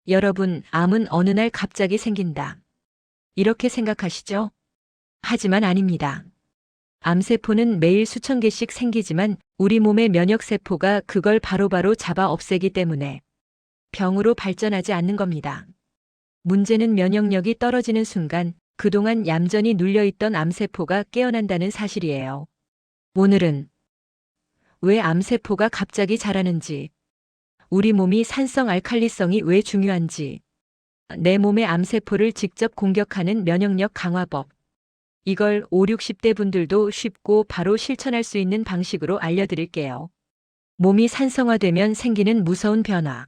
여러분, 암은 어느 날 갑자기 생긴다. 이렇게 생각하시죠? 하지만 아닙니다. 암세포는 매일 수천 개씩 생기지만 우리 몸의 면역세포가 그걸 바로바로 잡아 없애기 때문에 병으로 발전하지 않는 겁니다. 문제는 면역력이 떨어지는 순간 그동안 얌전히 눌려있던 암세포가 깨어난다는 사실이에요. 오늘은 왜 암세포가 갑자기 자라는지, 우리 몸이 산성 알칼리성이 왜 중요한지, 내 몸의 암세포를 직접 공격하는 면역력 강화법, 이걸 5, 60대 분들도 쉽고 바로 실천할 수 있는 방식으로 알려드릴게요. 몸이 산성화되면 생기는 무서운 변화.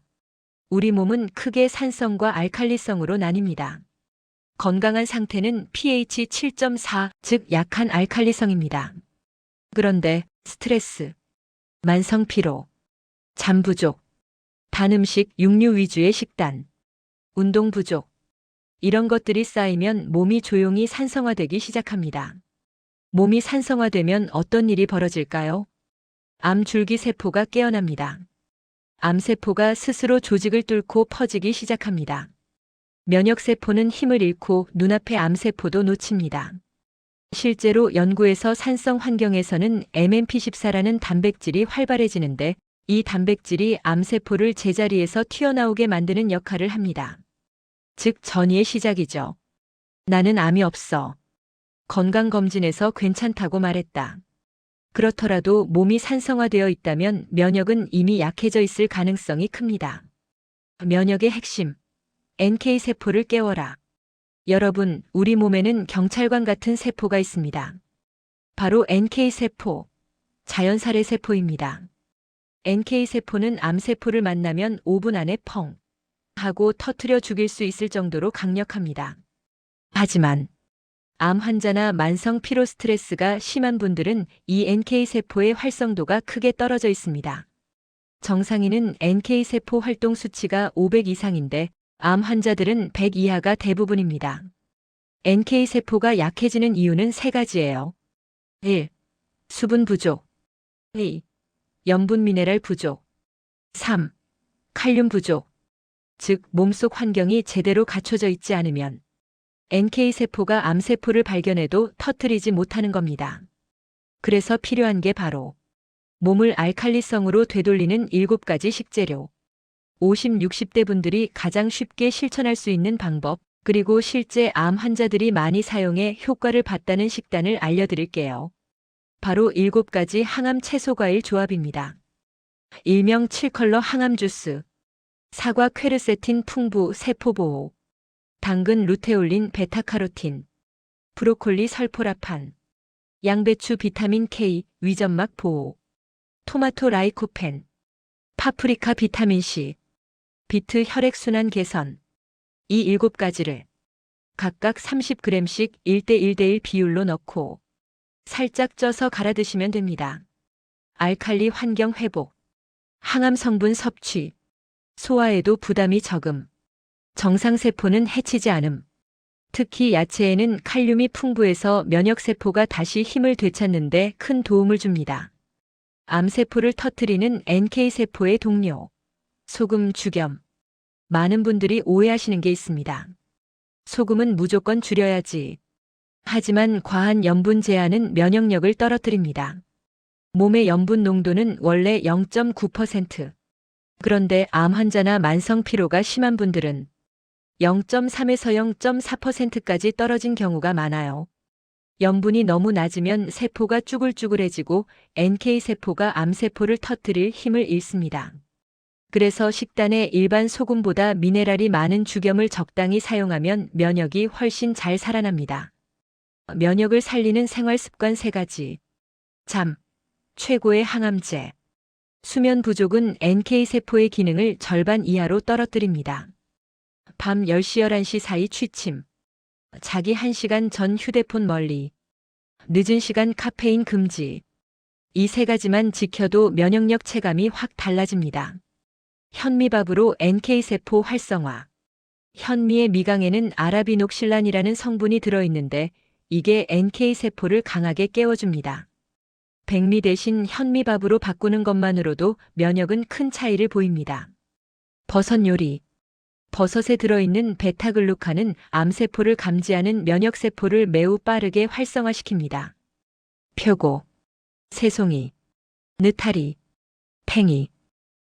우리 몸은 크게 산성과 알칼리성으로 나뉩니다. 건강한 상태는 pH 7.4, 즉 약한 알칼리성입니다. 그런데 스트레스, 만성 피로, 잠 부족, 단 음식, 육류 위주의 식단, 운동 부족, 이런 것들이 쌓이면 몸이 조용히 산성화되기 시작합니다. 몸이 산성화되면 어떤 일이 벌어질까요? 암 줄기세포가 깨어납니다. 암세포가 스스로 조직을 뚫고 퍼지기 시작합니다. 면역세포는 힘을 잃고 눈앞의 암세포도 놓칩니다. 실제로 연구에서 산성 환경에서는 MMP14라는 단백질이 활발해지는데 이 단백질이 암세포를 제자리에서 튀어나오게 만드는 역할을 합니다. 즉 전이의 시작이죠. 나는 암이 없어. 건강검진에서 괜찮다고 말했다. 그렇더라도 몸이 산성화되어 있다면 면역은 이미 약해져 있을 가능성이 큽니다. 면역의 핵심, NK세포를 깨워라. 여러분, 우리 몸에는 경찰관 같은 세포가 있습니다. 바로 NK세포, 자연살해세포입니다. NK세포는 암세포를 만나면 5분 안에 펑 하고 터뜨려 죽일 수 있을 정도로 강력합니다. 하지만 암 환자나 만성 피로 스트레스가 심한 분들은 이 NK세포의 활성도가 크게 떨어져 있습니다. 정상인은 NK세포 활동 수치가 500 이상인데 암 환자들은 100 이하가 대부분입니다. NK세포가 약해지는 이유는 세 가지예요. 1. 수분 부족. 2. 염분 미네랄 부족. 3. 칼륨 부족. 즉 몸속 환경이 제대로 갖춰져 있지 않으면 NK세포가 암세포를 발견해도 터뜨리지 못하는 겁니다. 그래서 필요한 게 바로 몸을 알칼리성으로 되돌리는 7가지 식재료. 50, 60대 분들이 가장 쉽게 실천할 수 있는 방법, 그리고 실제 암 환자들이 많이 사용해 효과를 봤다는 식단을 알려드릴게요. 바로 7가지 항암 채소과일 조합입니다. 일명 7컬러 항암 주스, 사과 퀘르세틴 풍부 세포보호, 당근 루테올린 베타카로틴, 브로콜리 설포라판, 양배추 비타민 K 위점막 보호, 토마토 라이코펜, 파프리카 비타민 C, 비트 혈액순환 개선. 이 7가지를 각각 30g씩 1대1대1 비율로 넣고 살짝 쪄서 갈아 드시면 됩니다. 알칼리 환경 회복, 항암 성분 섭취, 소화에도 부담이 적음, 정상세포는 해치지 않음. 특히 야채에는 칼륨이 풍부해서 면역세포가 다시 힘을 되찾는데 큰 도움을 줍니다. 암세포를 터뜨리는 NK세포의 동료, 소금 죽염. 많은 분들이 오해하시는 게 있습니다. 소금은 무조건 줄여야지. 하지만 과한 염분 제한은 면역력을 떨어뜨립니다. 몸의 염분 농도는 원래 0.9%. 그런데 암 환자나 만성 피로가 심한 분들은 0.3에서 0.4%까지 떨어진 경우가 많아요. 염분이 너무 낮으면 세포가 쭈글쭈글해지고 NK세포가 암세포를 터뜨릴 힘을 잃습니다. 그래서 식단에 일반 소금보다 미네랄이 많은 죽염을 적당히 사용하면 면역이 훨씬 잘 살아납니다. 면역을 살리는 생활습관 3가지. 잠, 최고의 항암제. 수면 부족은 NK세포의 기능을 절반 이하로 떨어뜨립니다. 밤 10시 11시 사이 취침. 자기 1시간 전 휴대폰 멀리. 늦은 시간 카페인 금지. 이 3가지만 지켜도 면역력 체감이 확 달라집니다. 현미밥으로 NK세포 활성화. 현미의 미강에는 아라비녹실란이라는 성분이 들어있는데 이게 NK세포를 강하게 깨워줍니다. 백미 대신 현미밥으로 바꾸는 것만으로도 면역은 큰 차이를 보입니다. 버섯 요리. 버섯에 들어있는 베타글루칸은 암세포를 감지하는 면역세포를 매우 빠르게 활성화시킵니다. 표고, 새송이, 느타리, 팽이.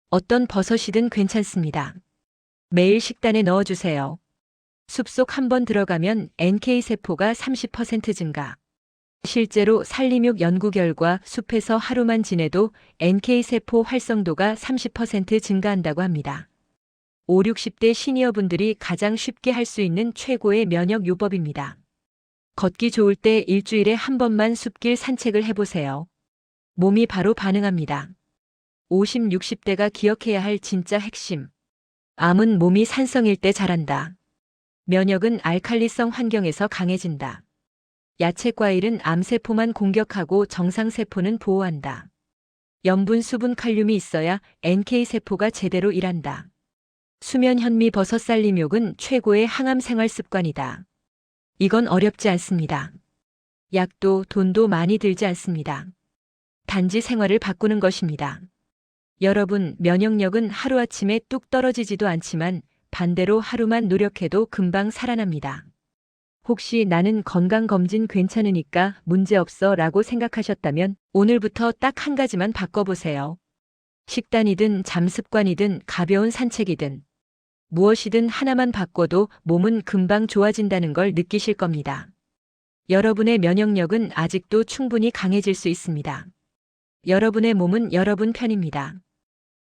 어떤 버섯이든 괜찮습니다. 매일 식단에 넣어주세요. 숲속 한번 들어가면 NK세포가 30% 증가. 실제로 산림육 연구 결과 숲에서 하루만 지내도 NK세포 활성도가 30% 증가한다고 합니다. 5, 60대 시니어분들이 가장 쉽게 할 수 있는 최고의 면역 요법입니다. 걷기 좋을 때 일주일에 한 번만 숲길 산책을 해보세요. 몸이 바로 반응합니다. 50, 60대가 기억해야 할 진짜 핵심. 암은 몸이 산성일 때 자란다. 면역은 알칼리성 환경에서 강해진다. 야채 과일은 암세포만 공격하고 정상세포는 보호한다. 염분, 수분, 칼륨이 있어야 NK세포가 제대로 일한다. 수면 현미 버섯 살림욕은 최고의 항암 생활 습관이다. 이건 어렵지 않습니다. 약도 돈도 많이 들지 않습니다. 단지 생활을 바꾸는 것입니다. 여러분, 면역력은 하루아침에 뚝 떨어지지도 않지만 반대로 하루만 노력해도 금방 살아납니다. 혹시 나는 건강검진 괜찮으니까 문제없어 라고 생각하셨다면 오늘부터 딱 한 가지만 바꿔보세요. 식단이든 잠습관이든 가벼운 산책이든 무엇이든 하나만 바꿔도 몸은 금방 좋아진다는 걸 느끼실 겁니다. 여러분의 면역력은 아직도 충분히 강해질 수 있습니다. 여러분의 몸은 여러분 편입니다.